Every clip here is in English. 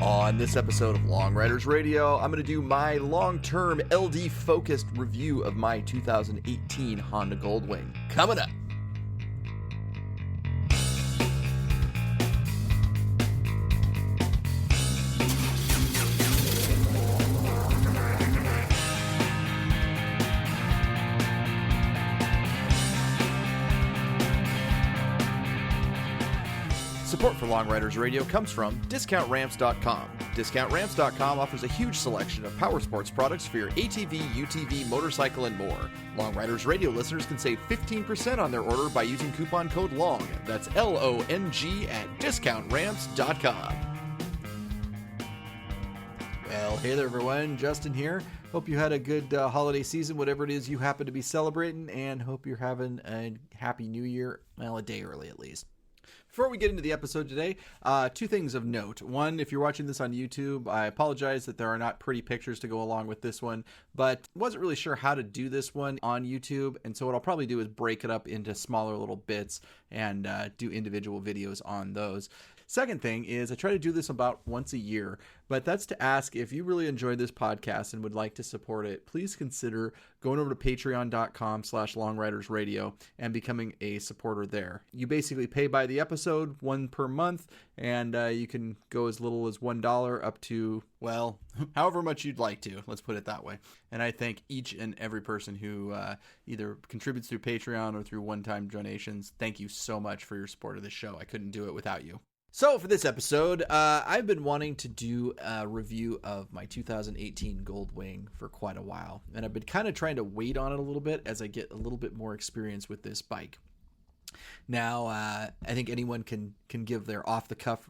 On this episode of Long Riders Radio, I'm going to do my long-term LD-focused review of my 2018 Honda Goldwing. Coming up. Support for Long Riders Radio comes from DiscountRamps.com. DiscountRamps.com offers a huge selection of power sports products for your ATV, UTV, motorcycle, and more. Long Riders Radio listeners can save 15% on their order by using coupon code LONG. That's LONG at DiscountRamps.com. Well, hey there everyone, Justin here. Hope you had a good holiday season, whatever it is you happen to be celebrating, and hope you're having a happy new year, well, a day early at least. Before we get into the episode today, two things of note. One, if you're watching this on YouTube, I apologize that there are not pretty pictures to go along with this one, but wasn't really sure how to do this one on YouTube, and so what I'll probably do is break it up into smaller little bits and do individual videos on those. Second thing is I try to do this about once a year, but that's to ask if you really enjoyed this podcast and would like to support it, please consider going over to patreon.com/longridersradio and becoming a supporter there. You basically pay by the episode, one per month, and you can go as little as $1 up to, well, however much you'd like to. Let's put it that way. And I thank each and every person who either contributes through Patreon or through one-time donations. Thank you so much for your support of this show. I couldn't do it without you. So for this episode, I've been wanting to do a review of my 2018 Goldwing for quite a while, and I've been kind of trying to wait on it a little bit as I get a little bit more experience with this bike. Now, I think anyone can give their off-the-cuff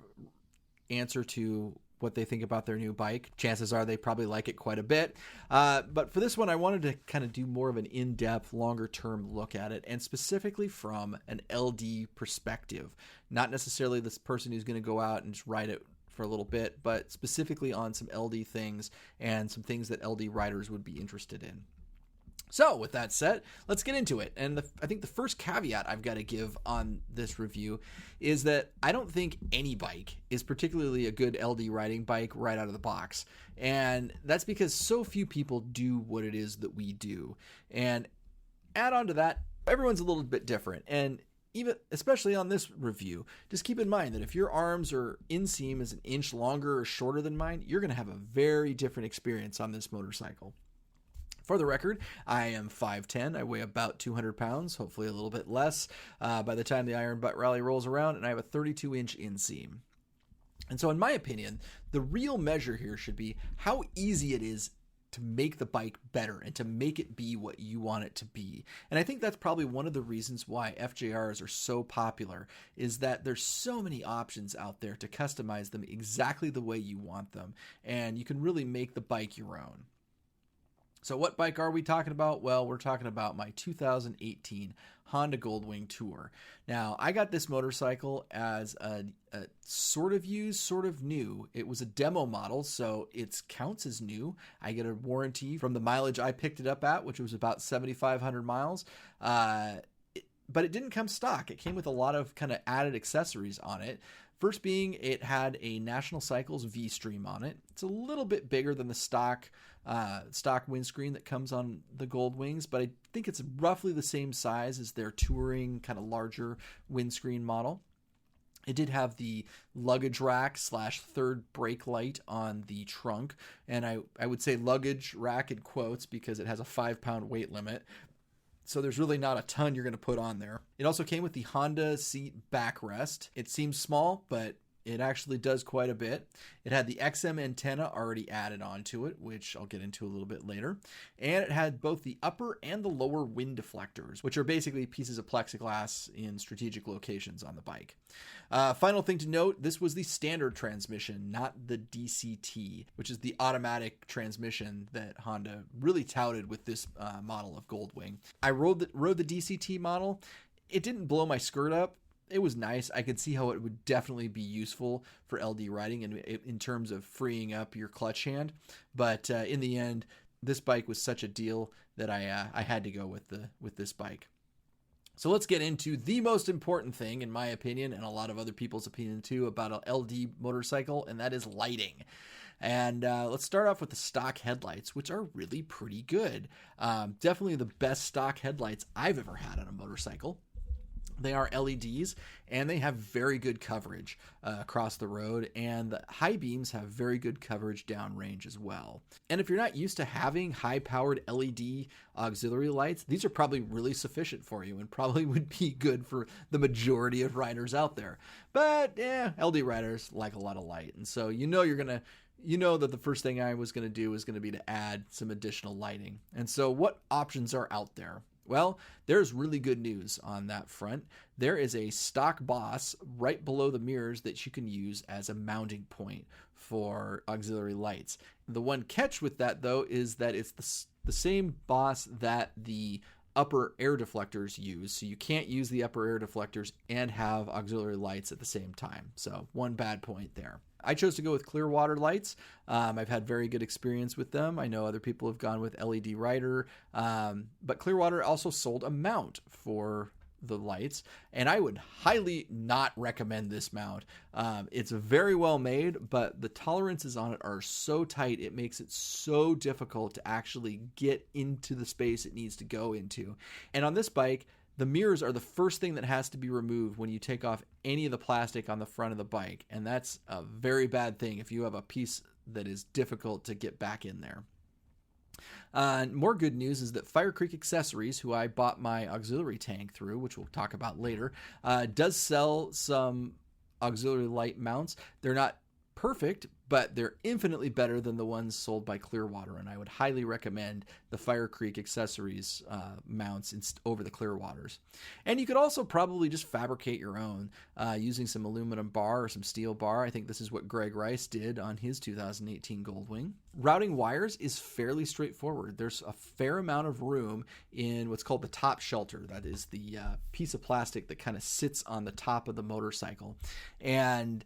answer to what they think about their new bike. Chances are they probably like it quite a bit. But for this one, I wanted to kind of do more of an in-depth, longer-term look at it, and specifically from an LD perspective. Not necessarily this person who's going to go out and just ride it for a little bit, but specifically on some LD things and some things that LD riders would be interested in. So with that said, let's get into it. And I think the first caveat I've got to give on this review is that I don't think any bike is particularly a good LD riding bike right out of the box. And that's because so few people do what it is that we do. And add on to that, everyone's a little bit different. And even especially on this review, just keep in mind that if your arms or inseam is an inch longer or shorter than mine, you're going to have a very different experience on this motorcycle. For the record, I am 5'10". I weigh about 200 pounds, hopefully a little bit less by the time the Iron Butt Rally rolls around, and I have a 32-inch inseam. And so in my opinion, the real measure here should be how easy it is to make the bike better and to make it be what you want it to be. And I think that's probably one of the reasons why FJRs are so popular, is that there's so many options out there to customize them exactly the way you want them, and you can really make the bike your own. So what bike are we talking about? Well, we're talking about my 2018 Honda Goldwing Tour. Now, I got this motorcycle as a sort of used, sort of new. It was a demo model, so it counts as new. I get a warranty from the mileage I picked it up at, which was about 7,500 miles. But it didn't come stock. It came with a lot of kind of added accessories on it. First being, it had a National Cycles V-Stream on it. It's a little bit bigger than the stock windscreen that comes on the Goldwings, but I think it's roughly the same size as their touring kind of larger windscreen model. It did have the luggage rack / third brake light on the trunk, and I would say luggage rack in quotes because it has a 5-pound weight limit. So there's really not a ton you're going to put on there. It also came with the Honda seat backrest. It seems small, but it actually does quite a bit. It had the XM antenna already added onto it, which I'll get into a little bit later. And it had both the upper and the lower wind deflectors, which are basically pieces of plexiglass in strategic locations on the bike. Final thing to note, this was the standard transmission, not the DCT, which is the automatic transmission that Honda really touted with this model of Goldwing. I rode the DCT model. It didn't blow my skirt up. It was nice. I could see how it would definitely be useful for LD riding and in terms of freeing up your clutch hand. But in the end, this bike was such a deal that I had to go with this bike. So let's get into the most important thing, in my opinion, and a lot of other people's opinion too, about an LD motorcycle, and that is lighting. And let's start off with the stock headlights, which are really pretty good. Definitely the best stock headlights I've ever had on a motorcycle. They are LEDs, and they have very good coverage across the road, and the high beams have very good coverage downrange as well. And if you're not used to having high-powered LED auxiliary lights, these are probably really sufficient for you and probably would be good for the majority of riders out there. But yeah, LD riders like a lot of light, and so you know that the first thing I was going to do was going to be to add some additional lighting. And so what options are out there? Well, there's really good news on that front. There is a stock Boss right below the mirrors that you can use as a mounting point for auxiliary lights. The one catch with that, though, is that it's the same Boss that the upper air deflectors use. So you can't use the upper air deflectors and have auxiliary lights at the same time. So one bad point there. I chose to go with Clearwater lights. I've had very good experience with them. I know other people have gone with LED Rider, but Clearwater also sold a mount for the lights, and I would highly not recommend this mount. It's very well made, but the tolerances on it are so tight, it makes it so difficult to actually get into the space it needs to go into. And on this bike, the mirrors are the first thing that has to be removed when you take off any of the plastic on the front of the bike. And that's a very bad thing if you have a piece that is difficult to get back in there. More good news is that Fire Creek Accessories, who I bought my auxiliary tank through, which we'll talk about later, does sell some auxiliary light mounts. They're not perfect, but they're infinitely better than the ones sold by Clearwater, and I would highly recommend the Fire Creek Accessories mounts over the Clearwaters. And you could also probably just fabricate your own using some aluminum bar or some steel bar. I think this is what Greg Rice did on his 2018 Goldwing. Routing wires is fairly straightforward. There's a fair amount of room in what's called the top shelter. That is the piece of plastic that kind of sits on the top of the motorcycle. And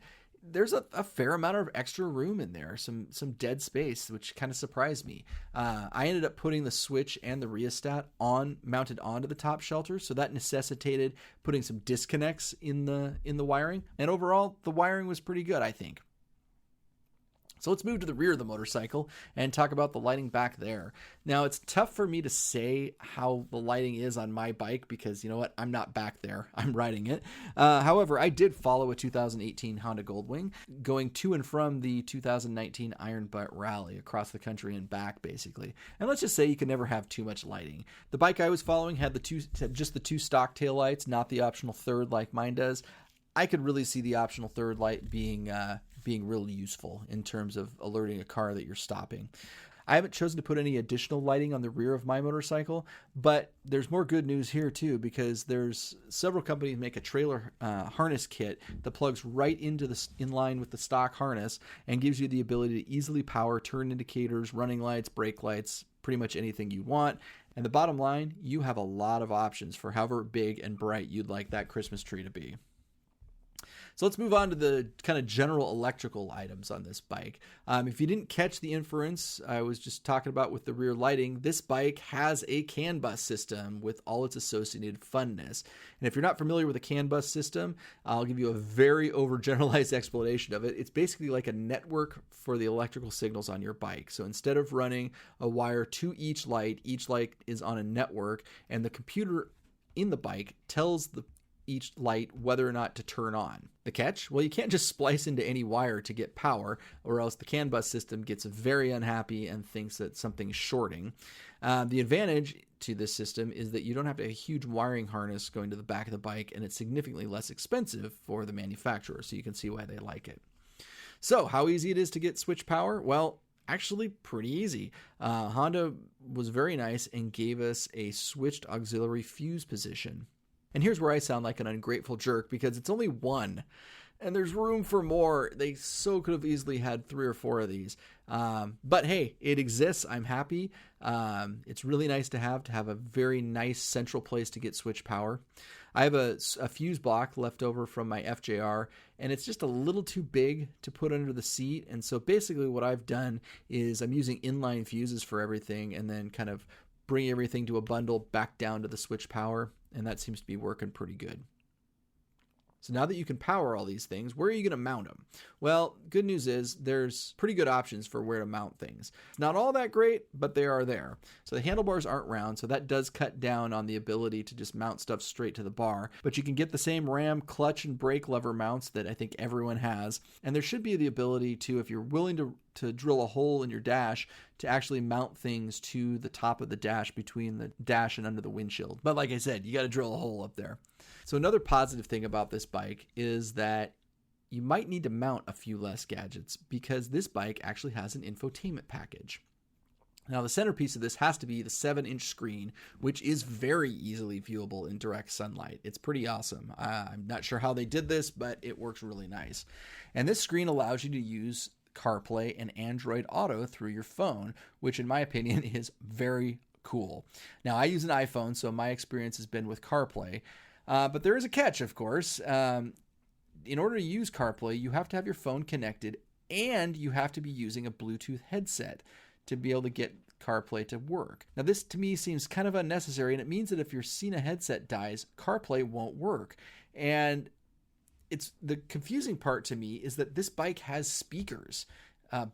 there's a fair amount of extra room in there, some dead space, which kind of surprised me. I ended up putting the switch and the rheostat mounted onto the top shelter, so that necessitated putting some disconnects in the wiring. And overall, the wiring was pretty good, I think. So let's move to the rear of the motorcycle and talk about the lighting back there. Now, it's tough for me to say how the lighting is on my bike because, you know what, I'm not back there. I'm riding it. However, I did follow a 2018 Honda Goldwing going to and from the 2019 Iron Butt Rally across the country and back, basically. And let's just say you can never have too much lighting. The bike I was following had just the two stock taillights, not the optional third like mine does. I could really see the optional third light being really useful in terms of alerting a car that you're stopping. I haven't chosen to put any additional lighting on the rear of my motorcycle, but there's more good news here too, because there's several companies make a trailer harness kit that plugs right into in line with the stock harness and gives you the ability to easily power turn indicators, running lights, brake lights, pretty much anything you want. And the bottom line, you have a lot of options for however big and bright you'd like that Christmas tree to be. So let's move on to the kind of general electrical items on this bike. If you didn't catch the inference I was just talking about with the rear lighting, this bike has a Canbus system with all its associated funness. And if you're not familiar with a Canbus system, I'll give you a very overgeneralized explanation of it. It's basically like a network for the electrical signals on your bike. So instead of running a wire to each light is on a network, and the computer in the bike tells each light whether or not to turn on. The catch? Well, you can't just splice into any wire to get power, or else the CAN bus system gets very unhappy and thinks that something's shorting. The advantage to this system is that you don't have to have a huge wiring harness going to the back of the bike, and it's significantly less expensive for the manufacturer, so you can see why they like it. So, how easy it is to get switch power? Well, actually pretty easy. Honda was very nice and gave us a switched auxiliary fuse position. And here's where I sound like an ungrateful jerk, because it's only one and there's room for more. They so could have easily had 3 or 4 of these. But hey, it exists. I'm happy. It's really nice to have a very nice central place to get switch power. I have a fuse block left over from my FJR, and it's just a little too big to put under the seat. And so basically what I've done is I'm using inline fuses for everything, and then kind of bring everything to a bundle back down to the switch power. and that seems to be working pretty good. So now that you can power all these things, where are you going to mount them? Well, good news is there's pretty good options for where to mount things. Not all that great, but they are there. So the handlebars aren't round, so that does cut down on the ability to just mount stuff straight to the bar. But you can get the same ram, clutch, and brake lever mounts that I think everyone has. And there should be the ability to, if you're willing to drill a hole in your dash, to actually mount things to the top of the dash between the dash and under the windshield. But like I said, you got to drill a hole up there. So another positive thing about this bike is that you might need to mount a few less gadgets because this bike actually has an infotainment package. Now the centerpiece of this has to be the 7-inch screen, which is very easily viewable in direct sunlight. It's pretty awesome. I'm not sure how they did this, but it works really nice. And this screen allows you to use CarPlay and Android Auto through your phone, which in my opinion is very cool. Now I use an iPhone, so my experience has been with CarPlay. But there is a catch, of course. In order to use CarPlay, you have to have your phone connected and you have to be using a Bluetooth headset to be able to get CarPlay to work. Now, this to me seems kind of unnecessary, and it means that if your Sena headset dies, CarPlay won't work. And it's the confusing part to me is that this bike has speakers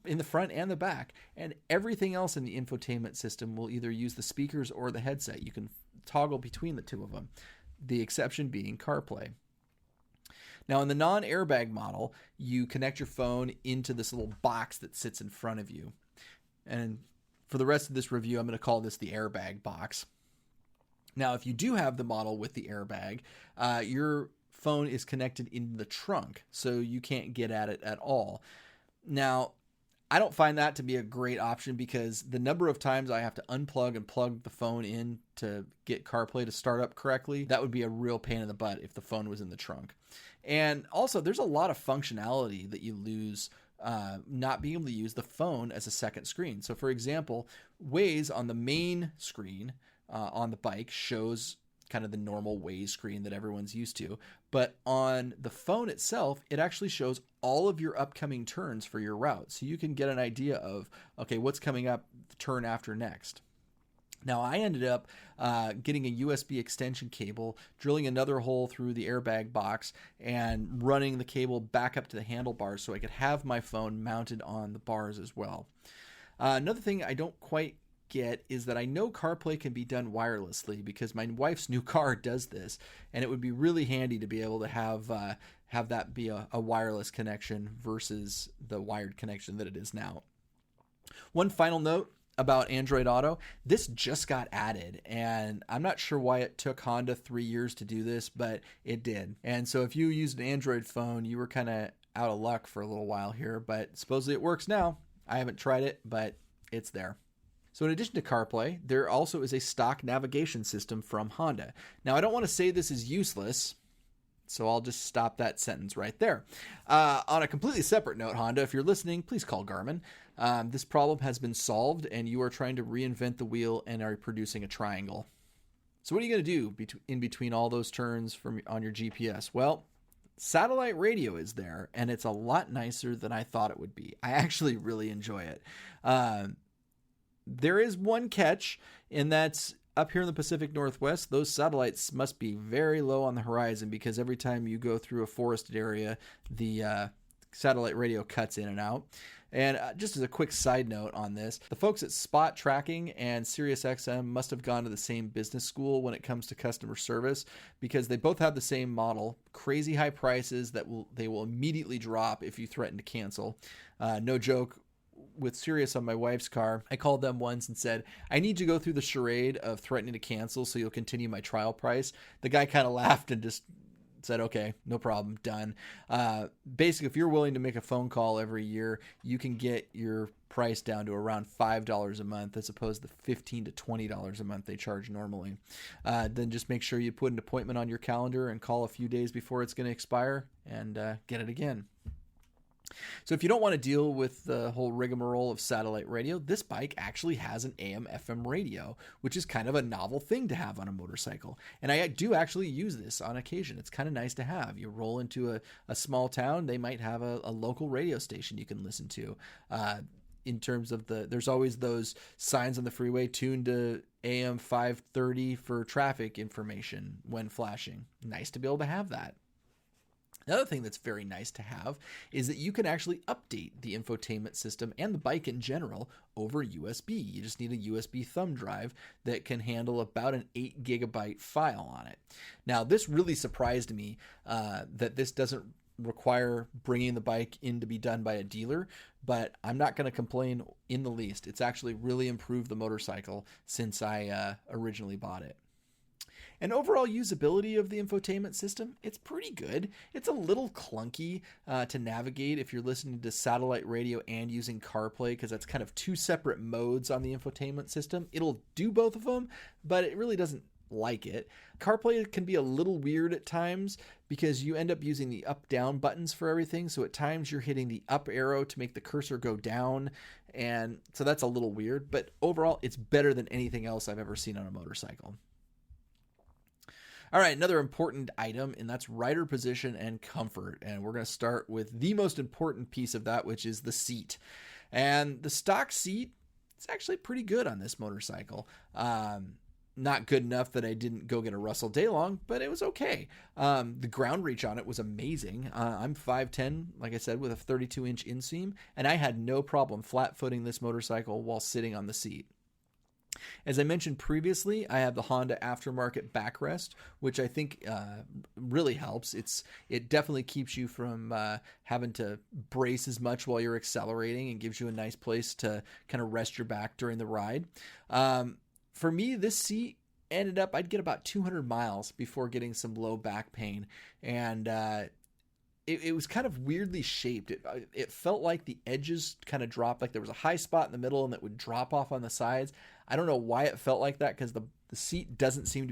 in the front and the back, and everything else in the infotainment system will either use the speakers or the headset. You can toggle between the two of them. The exception being CarPlay. Now, in the non-airbag model, you connect your phone into this little box that sits in front of you. And for the rest of this review, I'm going to call this the airbag box. Now, if you do have the model with the airbag, your phone is connected in the trunk, so you can't get at it at all. Now, I don't find that to be a great option because the number of times I have to unplug and plug the phone in to get CarPlay to start up correctly, that would be a real pain in the butt if the phone was in the trunk. And also, there's a lot of functionality that you lose not being able to use the phone as a second screen. So for example, Waze on the main screen on the bike shows kind of the normal Waze screen that everyone's used to. But on the phone itself, it actually shows all of your upcoming turns for your route. So you can get an idea of, okay, what's coming up the turn after next. Now, I ended up getting a USB extension cable, drilling another hole through the airbag box, and running the cable back up to the handlebars so I could have my phone mounted on the bars as well. Another thing I don't quite get is that I know CarPlay can be done wirelessly because my wife's new car does this, and it would be really handy to be able to have that be a wireless connection versus the wired connection that it is now. One final note about Android Auto, this just got added, and I'm not sure why it took Honda 3 years to do this, but it did. And so if you used an Android phone, you were kind of out of luck for a little while here, but supposedly it works now. I haven't tried it, but it's there. So in addition to CarPlay, there also is a stock navigation system from Honda. Now, I don't want to say this is useless, so I'll just stop that sentence right there. On a completely separate note, Honda, if you're listening, please call Garmin. This problem has been solved, and you are trying to reinvent the wheel and are producing a triangle. So what are you going to do in between all those turns on your GPS? Well, satellite radio is there, and it's a lot nicer than I thought it would be. I actually really enjoy it. There is one catch, and that's up here in the Pacific Northwest, those satellites must be very low on the horizon because every time you go through a forested area, the satellite radio cuts in and out. And just as a quick side note on this, the folks at Spot Tracking and SiriusXM must have gone to the same business school when it comes to customer service because they both have the same model, crazy high prices that they will immediately drop if you threaten to cancel. No joke. With Sirius on my wife's car, I called them once and said, I need to go through the charade of threatening to cancel so you'll continue my trial price. The guy kind of laughed and just said, okay, no problem, done. Basically, if you're willing to make a phone call every year, you can get your price down to around $5 a month as opposed to $15 to $20 a month they charge normally. Then just make sure you put an appointment on your calendar and call a few days before it's going to expire and get it again. So if you don't want to deal with the whole rigmarole of satellite radio, this bike actually has an AM/FM radio, which is kind of a novel thing to have on a motorcycle. And I do actually use this on occasion. It's kind of nice to have. You roll into a small town, they might have a local radio station you can listen to. in terms of there's always those signs on the freeway tuned to AM 530 for traffic information when flashing. Nice to be able to have that. Another thing that's very nice to have is that you can actually update the infotainment system and the bike in general over USB. You just need a USB thumb drive that can handle about an 8 gigabyte file on it. Now, this really surprised me that this doesn't require bringing the bike in to be done by a dealer, but I'm not going to complain in the least. It's actually really improved the motorcycle since I originally bought it. And overall usability of the infotainment system, it's pretty good. It's a little clunky to navigate if you're listening to satellite radio and using CarPlay, because that's kind of two separate modes on the infotainment system. It'll do both of them, but it really doesn't like it. CarPlay can be a little weird at times because you end up using the up-down buttons for everything. So at times you're hitting the up arrow to make the cursor go down. And so that's a little weird, but overall it's better than anything else I've ever seen on a motorcycle. All right, another important item, and that's rider position and comfort. And we're going to start with the most important piece of that, which is the seat. And the stock seat, it's actually pretty good on this motorcycle. Not good enough that I didn't go get a Russell Daylong, but it was okay. The ground reach on it was amazing. I'm 5'10", like I said, with a 32-inch inseam, and I had no problem flat-footing this motorcycle while sitting on the seat. As I mentioned previously, I have the Honda aftermarket backrest, which I think really helps. It definitely keeps you from having to brace as much while you're accelerating and gives you a nice place to kind of rest your back during the ride. For me, this seat ended up, I'd get about 200 miles before getting some low back pain. And it was kind of weirdly shaped. It felt like the edges kind of dropped, like there was a high spot in the middle and that would drop off on the sides. I don't know why it felt like that, because the seat doesn't seem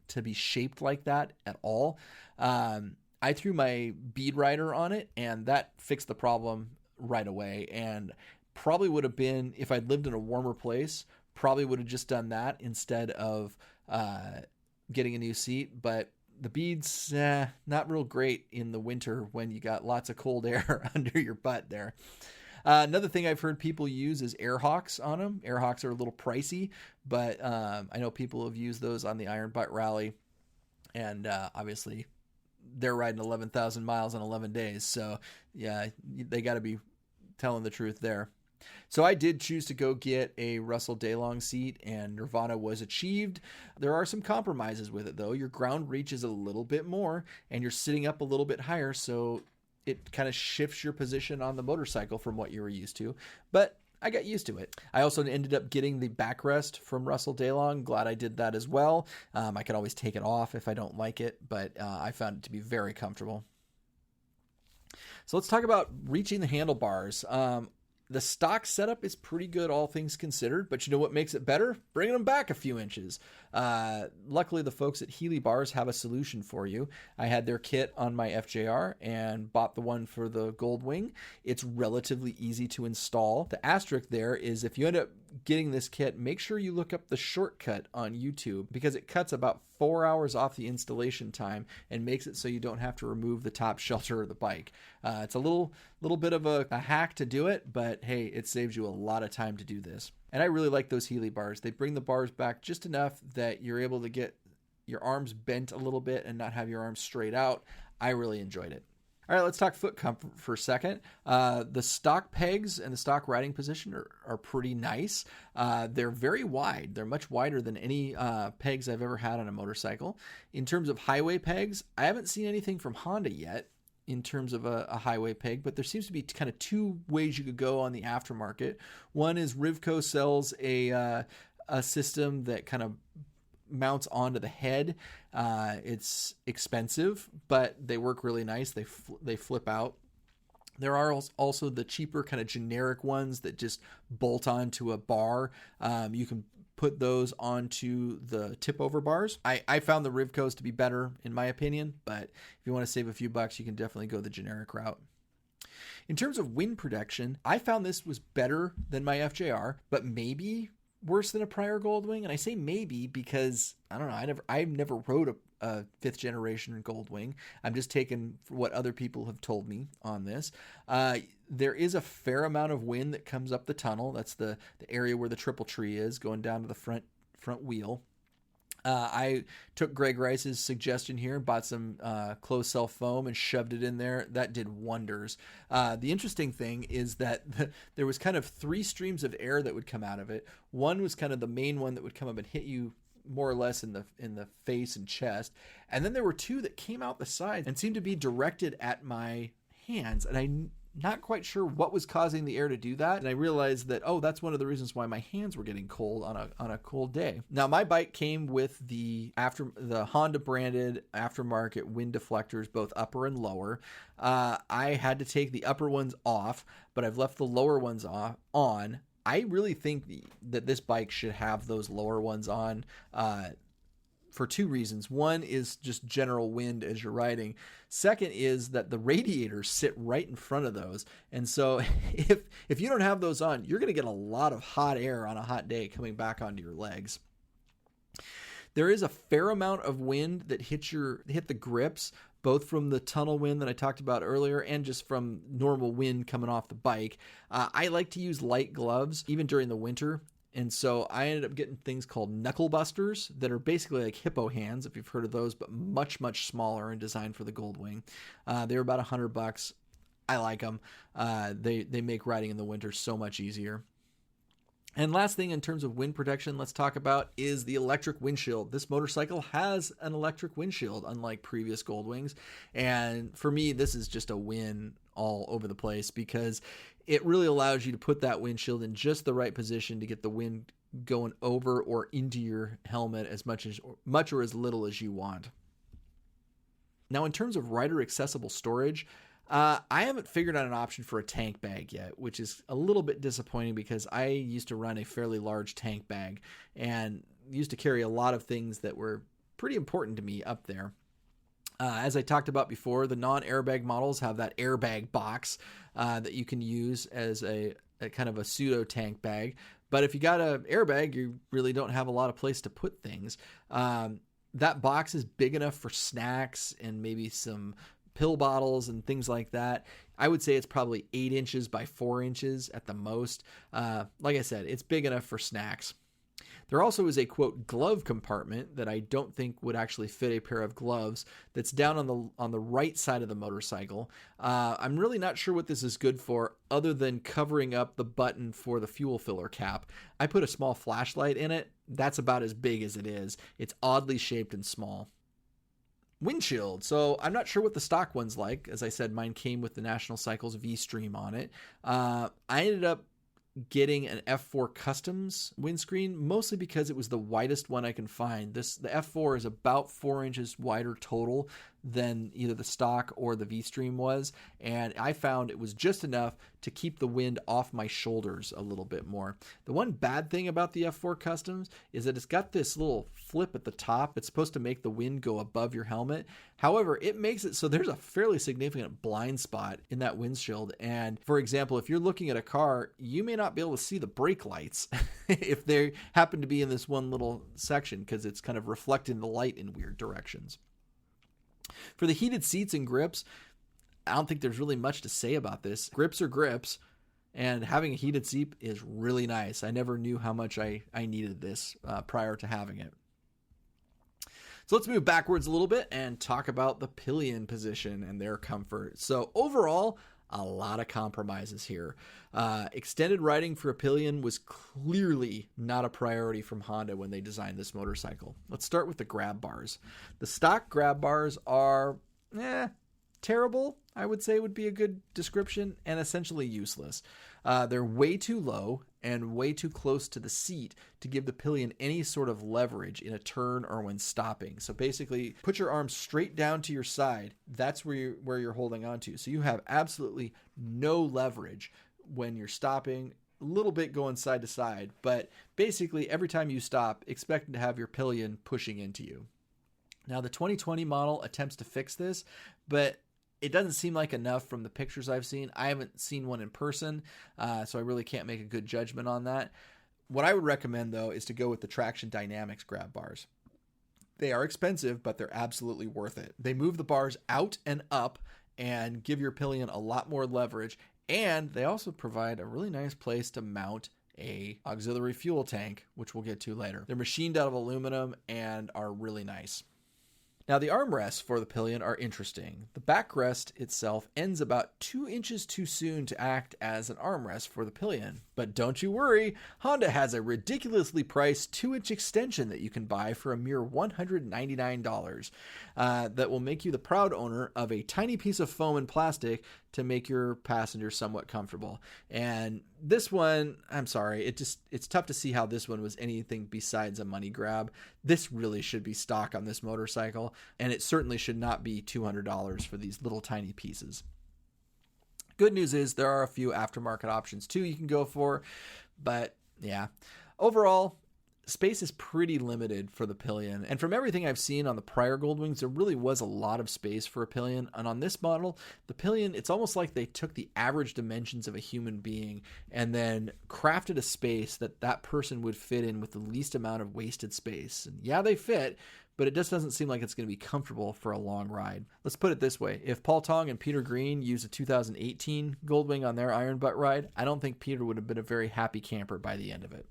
to be shaped like that at all. I threw my bead rider on it, and that fixed the problem right away. And probably would have been, if I'd lived in a warmer place, probably would have just done that instead of getting a new seat. But the beads, not real great in the winter when you got lots of cold air under your butt there. Another thing I've heard people use is air hawks on them. Air hawks are a little pricey, but I know people have used those on the Iron Butt Rally, and obviously they're riding 11,000 miles in 11 days. So yeah, they got to be telling the truth there. So I did choose to go get a Russell Daylong seat, and Nirvana was achieved. There are some compromises with it, though. Your ground reach is a little bit more, and you're sitting up a little bit higher, so it kind of shifts your position on the motorcycle from what you were used to. But I got used to it. I also ended up getting the backrest from Russell Daylong. Glad I did that as well. I can always take it off if I don't like it, but I found it to be very comfortable. So let's talk about reaching the handlebars. The stock setup is pretty good, all things considered, but you know what makes it better? Bringing them back a few inches. Luckily, the folks at Healy Bars have a solution for you. I had their kit on my FJR and bought the one for the Goldwing. It's relatively easy to install. The asterisk there is if you end up getting this kit, make sure you look up the shortcut on YouTube, because it cuts about 4 hours off the installation time and makes it so you don't have to remove the top shelter of the bike. It's a little bit of a hack to do it, but hey, it saves you a lot of time to do this. And I really like those Healy bars. They bring the bars back just enough that you're able to get your arms bent a little bit and not have your arms straight out. I really enjoyed it. All right, let's talk foot comfort for a second. The stock pegs and the stock riding position are pretty nice. They're very wide. They're much wider than any pegs I've ever had on a motorcycle. In terms of highway pegs, I haven't seen anything from Honda yet in terms of a highway peg, but there seems to be kind of two ways you could go on the aftermarket. One is Rivco sells a system that kind of mounts onto the head. It's expensive, but they work really nice. They flip out. There are also the cheaper kind of generic ones that just bolt onto a bar. You can put those onto the tip over bars. I found the Rivcos to be better in my opinion, but if you want to save a few bucks, you can definitely go the generic route. In terms of wind protection, I found this was better than my FJR, but maybe worse than a prior Goldwing. And I say maybe because I don't know, I've never rode a 5th generation Goldwing. I'm just taking what other people have told me on this. There is a fair amount of wind that comes up the tunnel. That's the area where the triple tree is, going down to the front wheel. I took Greg Rice's suggestion here, bought some closed cell foam and shoved it in there. That did wonders. The interesting thing is that there was kind of 3 streams of air that would come out of it. One was kind of the main one that would come up and hit you more or less in the face and chest. And then there were 2 that came out the side and seemed to be directed at my hands. And I'm not quite sure what was causing the air to do that. And I realized that, that's one of the reasons why my hands were getting cold on a cold day. Now, my bike came with the Honda branded aftermarket wind deflectors, both upper and lower. I had to take the upper ones off, but I've left the lower ones on. I really think that this bike should have those lower ones on for 2 reasons. One is just general wind as you're riding. Second is that the radiators sit right in front of those. And so if you don't have those on, you're going to get a lot of hot air on a hot day coming back onto your legs. There is a fair amount of wind that hit the grips, both from the tunnel wind that I talked about earlier and just from normal wind coming off the bike. I like to use light gloves even during the winter. And so I ended up getting things called knuckle busters that are basically like hippo hands, if you've heard of those, but much, much smaller and designed for the Goldwing. They were about $100. I like them. They make riding in the winter so much easier. And last thing in terms of wind protection, let's talk about is the electric windshield. This motorcycle has an electric windshield, unlike previous Goldwings. And for me, this is just a win all over the place because it really allows you to put that windshield in just the right position to get the wind going over or into your helmet as much or as little as you want. Now, in terms of rider accessible storage, I haven't figured out an option for a tank bag yet, which is a little bit disappointing because I used to run a fairly large tank bag and used to carry a lot of things that were pretty important to me up there. As I talked about before, the non-airbag models have that airbag box that you can use as a kind of a pseudo tank bag. But if you got an airbag, you really don't have a lot of place to put things. That box is big enough for snacks and maybe some pill bottles and things like that. I would say it's probably 8 inches by 4 inches at the most. Like I said, it's big enough for snacks. There also is a, quote, glove compartment that I don't think would actually fit a pair of gloves that's down on the right side of the motorcycle. I'm really not sure what this is good for other than covering up the button for the fuel filler cap. I put a small flashlight in it. That's about as big as it is. It's oddly shaped and small. Windshield. So I'm not sure what the stock one's like. As I said, mine came with the National Cycles V-Stream on it. I ended up getting an F4 Customs windscreen, mostly because it was the widest one I can find. The F4 is about 4 inches wider total than either the stock or the V-Stream was, and I found it was just enough to keep the wind off my shoulders a little bit more. The one bad thing about the F4 Customs is that it's got this little flip at the top. It's supposed to make the wind go above your helmet. However, it makes it so there's a fairly significant blind spot in that windshield. And for example, if you're looking at a car, you may not be able to see the brake lights if they happen to be in this one little section because it's kind of reflecting the light in weird directions. For the heated seats and grips, I don't think there's really much to say about this. Grips are grips, and having a heated seat is really nice. I never knew how much I needed this prior to having it. So let's move backwards a little bit and talk about the pillion position and their comfort. So overall, a lot of compromises here. Extended riding for a pillion was clearly not a priority from Honda when they designed this motorcycle. Let's start with the grab bars. The stock grab bars are terrible, I would say would be a good description, and essentially useless. They're way too low and way too close to the seat to give the pillion any sort of leverage in a turn or when stopping. So basically, put your arms straight down to your side. That's where you're holding on to. So you have absolutely no leverage when you're stopping, a little bit going side to side, but basically every time you stop, expect to have your pillion pushing into you. Now the 2020 model attempts to fix this, but it doesn't seem like enough from the pictures I've seen. I haven't seen one in person, so I really can't make a good judgment on that. What I would recommend, though, is to go with the Traction Dynamics grab bars. They are expensive, but they're absolutely worth it. They move the bars out and up and give your pillion a lot more leverage. And they also provide a really nice place to mount a auxiliary fuel tank, which we'll get to later. They're machined out of aluminum and are really nice. Now, the armrests for the pillion are interesting. The backrest itself ends about 2 inches too soon to act as an armrest for the pillion. But don't you worry, Honda has a ridiculously priced 2-inch extension that you can buy for a mere $199 that will make you the proud owner of a tiny piece of foam and plastic to make your passenger somewhat comfortable. And this one, I'm sorry, it's tough to see how this one was anything besides a money grab. This really should be stock on this motorcycle, and it certainly should not be $200 for these little tiny pieces. Good news is there are a few aftermarket options too you can go for, but yeah, overall, space is pretty limited for the pillion. And from everything I've seen on the prior Goldwings, there really was a lot of space for a pillion. And on this model, the pillion, it's almost like they took the average dimensions of a human being and then crafted a space that person would fit in with the least amount of wasted space. And yeah, they fit, but it just doesn't seem like it's going to be comfortable for a long ride. Let's put it this way. If Paul Tong and Peter Green used a 2018 Goldwing on their Iron Butt ride, I don't think Peter would have been a very happy camper by the end of it.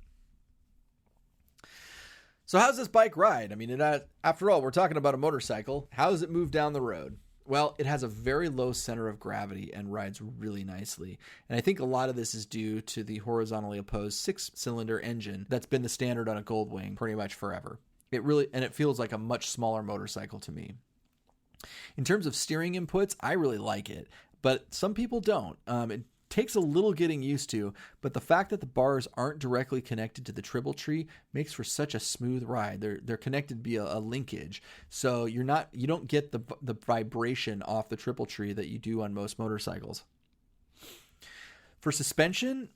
So how's this bike ride? I mean, after all, we're talking about a motorcycle. How does it move down the road? Well, it has a very low center of gravity and rides really nicely. And I think a lot of this is due to the horizontally opposed 6-cylinder engine that's been the standard on a Goldwing pretty much forever. It feels like a much smaller motorcycle to me. In terms of steering inputs, I really like it, but some people don't. It takes a little getting used to, but the fact that the bars aren't directly connected to the tribble tree makes for such a smooth ride. They're connected via a linkage, so you don't get the vibration off the tribble tree that you do on most motorcycles. For suspension,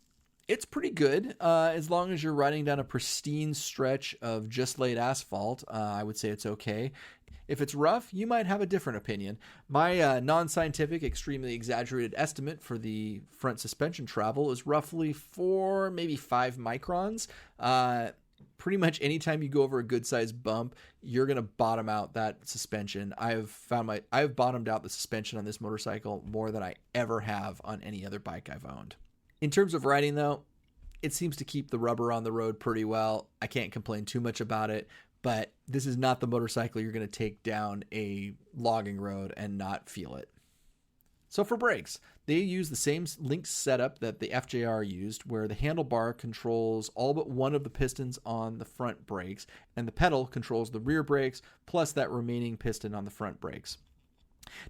it's pretty good as long as you're riding down a pristine stretch of just laid asphalt. I would say it's okay. If it's rough, you might have a different opinion. My non-scientific, extremely exaggerated estimate for the front suspension travel is roughly 4, maybe 5 microns. Pretty much anytime you go over a good-sized bump, you're going to bottom out that suspension. I've bottomed out the suspension on this motorcycle more than I ever have on any other bike I've owned. In terms of riding, though, it seems to keep the rubber on the road pretty well. I can't complain too much about it. But this is not the motorcycle you're going to take down a logging road and not feel it. So for brakes, they use the same linked setup that the FJR used, where the handlebar controls all but one of the pistons on the front brakes, and the pedal controls the rear brakes, plus that remaining piston on the front brakes.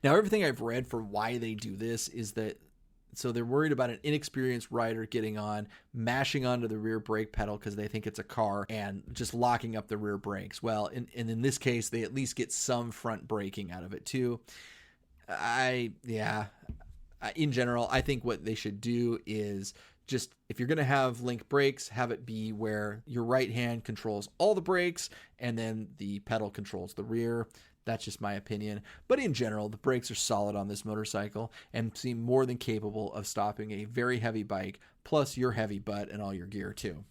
Now, everything I've read for why they do this is that so they're worried about an inexperienced rider getting on, mashing onto the rear brake pedal because they think it's a car and just locking up the rear brakes. Well, in this case, they at least get some front braking out of it too. In general, I think what they should do is just, if you're going to have link brakes, have it be where your right hand controls all the brakes and then the pedal controls the rear. That's just my opinion. But in general, the brakes are solid on this motorcycle and seem more than capable of stopping a very heavy bike, plus your heavy butt and all your gear too.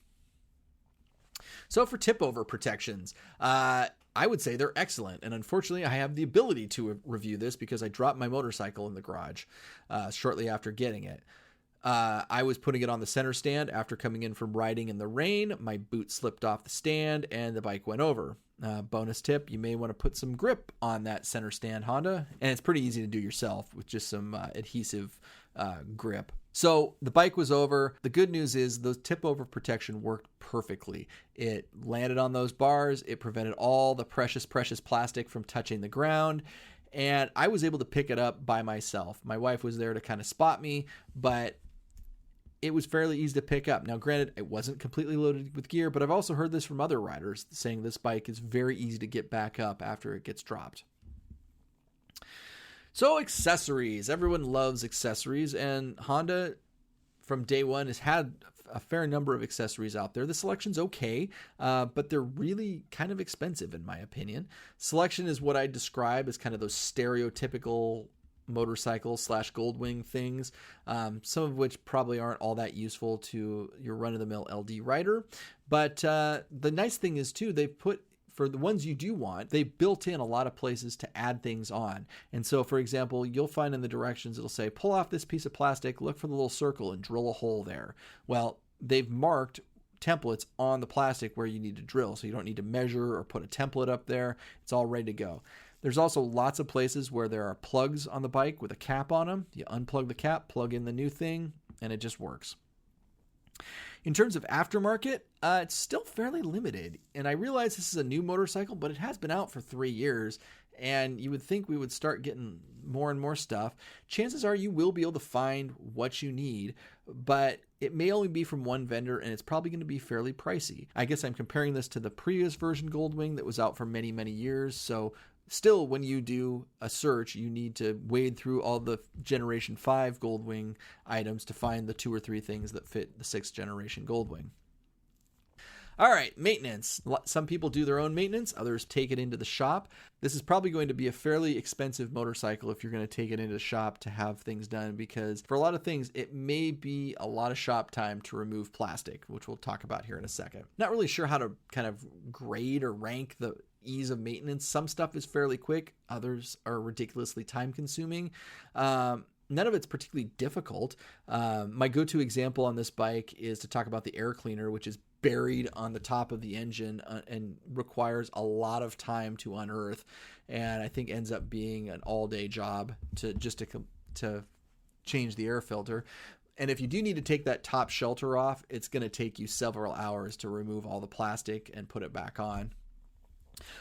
So for tip-over protections, I would say they're excellent. And unfortunately, I have the ability to review this because I dropped my motorcycle in the garage shortly after getting it. I was putting it on the center stand after coming in from riding in the rain. My boot slipped off the stand and the bike went over. Bonus tip, you may want to put some grip on that center stand, Honda. And it's pretty easy to do yourself with just some adhesive grip. So the bike was over. The good news is the tip over protection worked perfectly. It landed on those bars. It prevented all the precious plastic from touching the ground. And I was able to pick it up by myself. My wife was there to kind of spot me, but it was fairly easy to pick up. Now, granted, it wasn't completely loaded with gear, but I've also heard this from other riders saying this bike is very easy to get back up after it gets dropped. So accessories. Everyone loves accessories, and Honda from day one has had a fair number of accessories out there. The selection's okay, but they're really kind of expensive in my opinion. Selection is what I describe as kind of those stereotypical motorcycle / Goldwing things, some of which probably aren't all that useful to your run-of-the-mill LD rider. But the nice thing is too, they put for the ones you do want, they built in a lot of places to add things on. And so, for example, you'll find in the directions, it'll say, pull off this piece of plastic, look for the little circle and drill a hole there. Well, they've marked templates on the plastic where you need to drill, so you don't need to measure or put a template up there. It's all ready to go. There's also lots of places where there are plugs on the bike with a cap on them. You unplug the cap, plug in the new thing, and it just works. In terms of aftermarket, it's still fairly limited. And I realize this is a new motorcycle, but it has been out for 3 years. And you would think we would start getting more and more stuff. Chances are you will be able to find what you need, but it may only be from one vendor, and it's probably going to be fairly pricey. I guess I'm comparing this to the previous version Goldwing that was out for many, many years. So still, when you do a search, you need to wade through all the Generation 5 Goldwing items to find the 2 or 3 things that fit the 6th generation Goldwing. All right, maintenance. Some people do their own maintenance. Others take it into the shop. This is probably going to be a fairly expensive motorcycle if you're going to take it into the shop to have things done, because for a lot of things, it may be a lot of shop time to remove plastic, which we'll talk about here in a second. Not really sure how to kind of grade or rank the ease of maintenance. Some stuff is fairly quick. Others are ridiculously time consuming. None of it's particularly difficult. My go-to example on this bike is to talk about the air cleaner, which is buried on the top of the engine and requires a lot of time to unearth, and I think ends up being an all-day job to change the air filter. And if you do need to take that top shelter off, it's going to take you several hours to remove all the plastic and put it back on.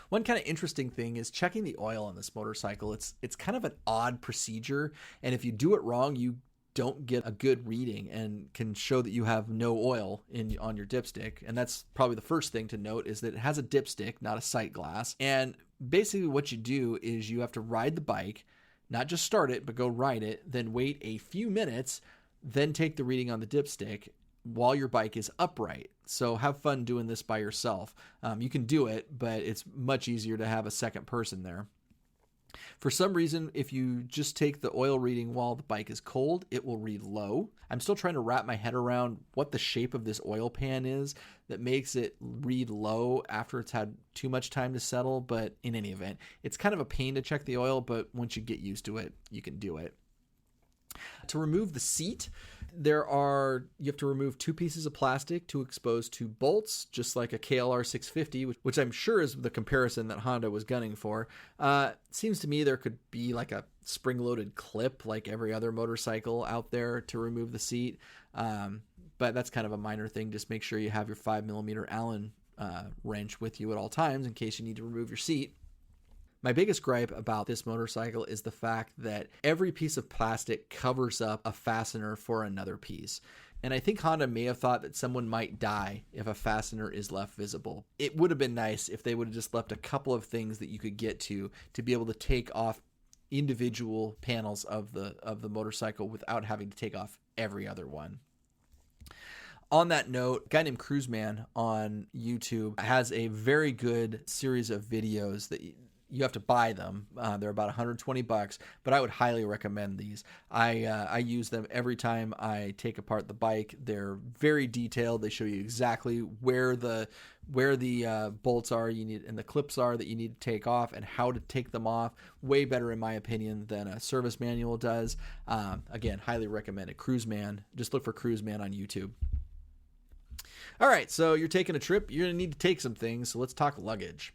One kind of interesting thing is checking the oil on this motorcycle. It's kind of an odd procedure, and if you do it wrong, you don't get a good reading and can show that you have no oil on your dipstick. And that's probably the first thing to note, is that it has a dipstick, not a sight glass. And basically what you do is you have to ride the bike, not just start it, but go ride it, then wait a few minutes, then take the reading on the dipstick while your bike is upright. So have fun doing this by yourself. You can do it, but it's much easier to have a second person there. For some reason, if you just take the oil reading while the bike is cold, it will read low. I'm still trying to wrap my head around what the shape of this oil pan is that makes it read low after it's had too much time to settle. But in any event, it's kind of a pain to check the oil, but once you get used to it, you can do it. To remove the seat, you have to remove 2 pieces of plastic to expose 2 bolts, just like a KLR 650, which I'm sure is the comparison that Honda was gunning for. Seems to me there could be like a spring-loaded clip like every other motorcycle out there to remove the seat. But that's kind of a minor thing. Just make sure you have your 5mm Allen wrench with you at all times in case you need to remove your seat. My biggest gripe about this motorcycle is the fact that every piece of plastic covers up a fastener for another piece. And I think Honda may have thought that someone might die if a fastener is left visible. It would have been nice if they would have just left a couple of things that you could get to be able to take off individual panels of the motorcycle without having to take off every other one. On that note, a guy named Cruiseman on YouTube has a very good series of videos that you have to buy them. They're about $120, but I would highly recommend these. I use them every time I take apart the bike. They're very detailed. They show you exactly where the bolts are you need and the clips are that you need to take off and how to take them off. Way better, in my opinion, than a service manual does. Again, highly recommend it. Cruiseman. Just look for Cruiseman on YouTube. All right, so you're taking a trip. You're going to need to take some things, so let's talk luggage.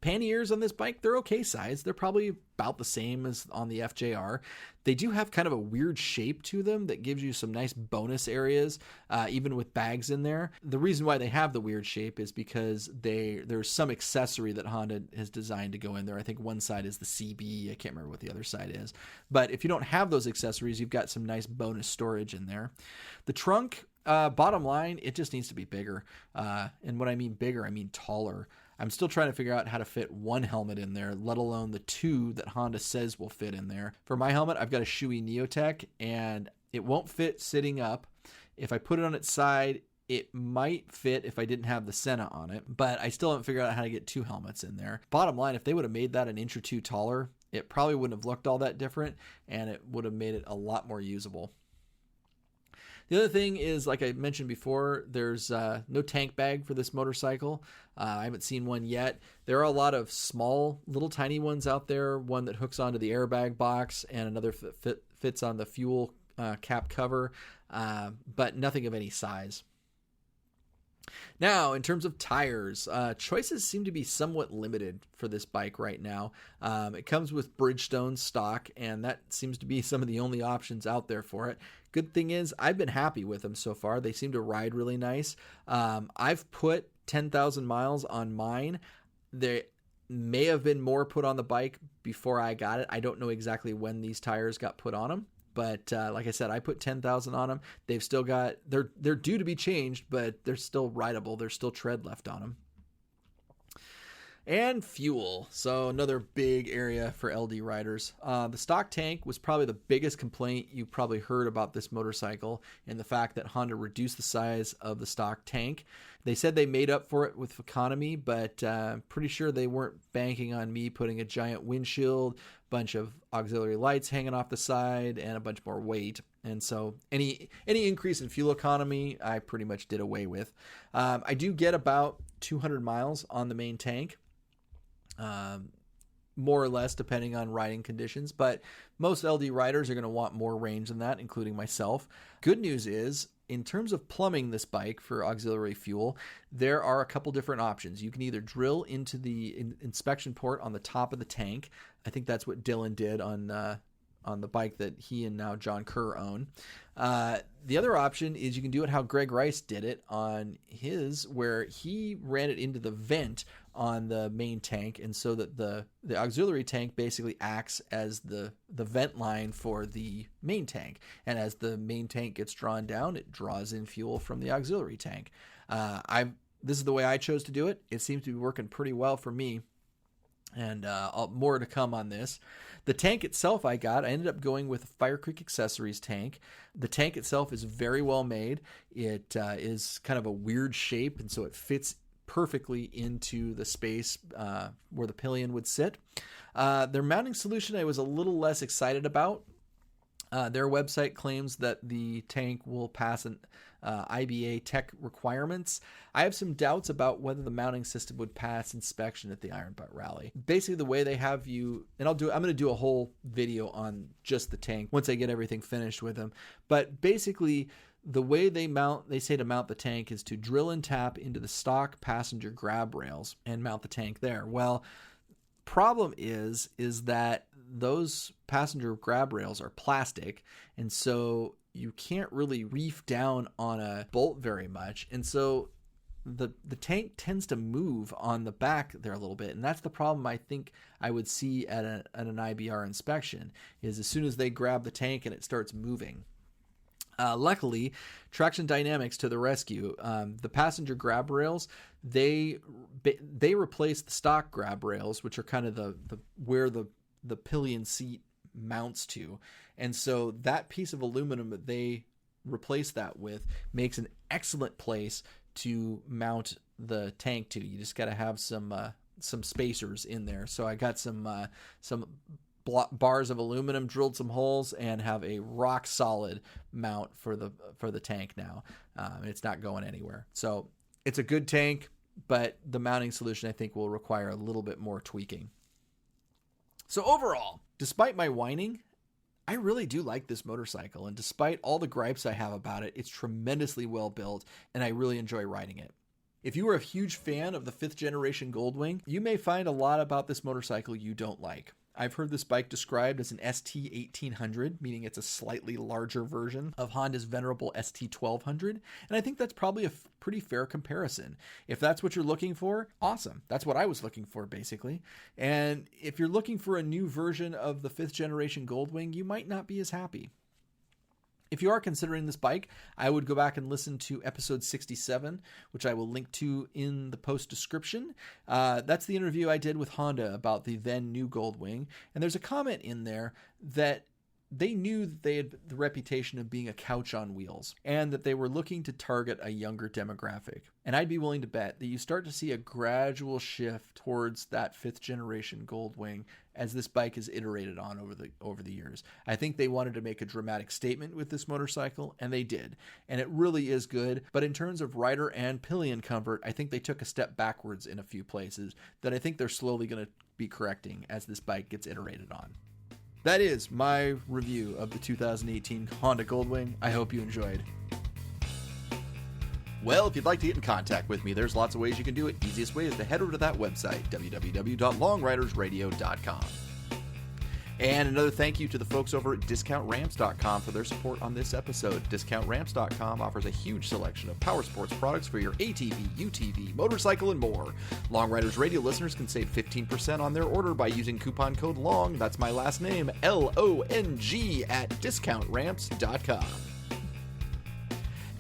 Panniers on this bike, they're okay size. They're probably about the same as on the FJR. They do have kind of a weird shape to them that gives you some nice bonus areas, even with bags in there. The reason why they have the weird shape is because there's some accessory that Honda has designed to go in there. I think one side is the CB. I can't remember what the other side is. But if you don't have those accessories, you've got some nice bonus storage in there. The trunk, bottom line, it just needs to be bigger. And when I mean bigger, I mean taller. I'm still trying to figure out how to fit one helmet in there, let alone the 2 that Honda says will fit in there. For my helmet, I've got a Shoei Neotech, and it won't fit sitting up. If I put it on its side, it might fit if I didn't have the Senna on it, but I still haven't figured out how to get 2 helmets in there. Bottom line, if they would have made that an inch or 2 taller, it probably wouldn't have looked all that different, and it would have made it a lot more usable. The other thing is, like I mentioned before, there's no tank bag for this motorcycle. I haven't seen one yet. There are a lot of small, little tiny ones out there. One that hooks onto the airbag box and another fits on the fuel cap cover, but nothing of any size. Now, in terms of tires, choices seem to be somewhat limited for this bike right now. It comes with Bridgestone stock, and that seems to be some of the only options out there for it. Good thing is, I've been happy with them so far. They seem to ride really nice. I've put 10,000 miles on mine. There may have been more put on the bike before I got it. I don't know exactly when these tires got put on them. But like I said, I put 10,000 on them. They've still got, they're due to be changed, but they're still rideable. There's still tread left on them. And fuel. So another big area for LD riders. The stock tank was probably the biggest complaint you probably heard about this motorcycle, and the fact that Honda reduced the size of the stock tank. They said they made up for it with economy, but pretty sure they weren't banking on me putting a giant windshield, bunch of auxiliary lights hanging off the side, and a bunch more weight. And so any increase in fuel economy, I pretty much did away with. I do get about 200 miles on the main tank, more or less depending on riding conditions, but most LD riders are going to want more range than that, including myself. Good news is, in terms of plumbing this bike for auxiliary fuel, there are a couple different options. You can either drill into the inspection port on the top of the tank. I think that's what Dylan did on the bike that he and now John Kerr own. The other option is you can do it how Greg Rice did it on his, where he ran it into the vent on the main tank, and so that the auxiliary tank basically acts as the vent line for the main tank. And as the main tank gets drawn down, it draws in fuel from the auxiliary tank. This is the way I chose to do it. It seems to be working pretty well for me. And more to come on this. The tank itself I ended up going with a Fire Creek Accessories tank. The tank itself is very well made. It is kind of a weird shape, and so it fits perfectly into the space where the pillion would sit. Their mounting solution I was a little less excited about. Their website claims that the tank will pass an IBA tech requirements. I have some doubts about whether the mounting system would pass inspection at the Iron Butt Rally. Basically, the way they have you, and I'm going to do a whole video on just the tank once I get everything finished with them. But basically, the way they say to mount the tank is to drill and tap into the stock passenger grab rails and mount the tank there. Well, problem is that those passenger grab rails are plastic, and so you can't really reef down on a bolt very much, and so the tank tends to move on the back there a little bit, and that's the problem I think I would see at an IBR inspection, is as soon as they grab the tank and it starts moving. Luckily, Traction Dynamics to the rescue. The passenger grab rails, they replace the stock grab rails, which are kind of where the pillion seat mounts to. And so that piece of aluminum that they replace that with makes an excellent place to mount the tank to. You just got to have some spacers in there. So I got some bars of aluminum, drilled some holes, and have a rock solid mount for the tank now. It's not going anywhere. So it's a good tank, but the mounting solution I think will require a little bit more tweaking. So overall, despite my whining, I really do like this motorcycle, and despite all the gripes I have about it, it's tremendously well built, and I really enjoy riding it. If you are a huge fan of the 5th generation Goldwing, you may find a lot about this motorcycle you don't like. I've heard this bike described as an ST1800, meaning it's a slightly larger version of Honda's venerable ST1200, and I think that's probably a pretty fair comparison. If that's what you're looking for, awesome. That's what I was looking for, basically. And if you're looking for a new version of the 5th generation Goldwing, you might not be as happy. If you are considering this bike, I would go back and listen to episode 67, which I will link to in the post description. That's the interview I did with Honda about the then new Goldwing. And there's a comment in there that they knew that they had the reputation of being a couch on wheels and that they were looking to target a younger demographic. And I'd be willing to bet that you start to see a gradual shift towards that 5th generation Goldwing as this bike is iterated on over the years. I think they wanted to make a dramatic statement with this motorcycle, and they did. And it really is good, but in terms of rider and pillion comfort, I think they took a step backwards in a few places that I think they're slowly going to be correcting as this bike gets iterated on. That is my review of the 2018 Honda Goldwing. I hope you enjoyed. Well, if you'd like to get in contact with me, there's lots of ways you can do it. Easiest way is to head over to that website, www.longridersradio.com. And another thank you to the folks over at DiscountRamps.com for their support on this episode. DiscountRamps.com offers a huge selection of power sports products for your ATV, UTV, motorcycle, and more. Long Riders Radio listeners can save 15% on their order by using coupon code LONG, that's my last name, LONG, at DiscountRamps.com.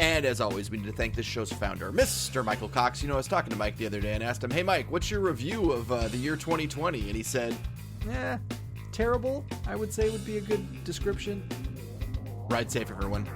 And as always, we need to thank this show's founder, Mr. Michael Cox. You know, I was talking to Mike the other day and asked him, hey, Mike, what's your review of the year 2020? And he said, terrible, I would say would be a good description. Ride safe, everyone.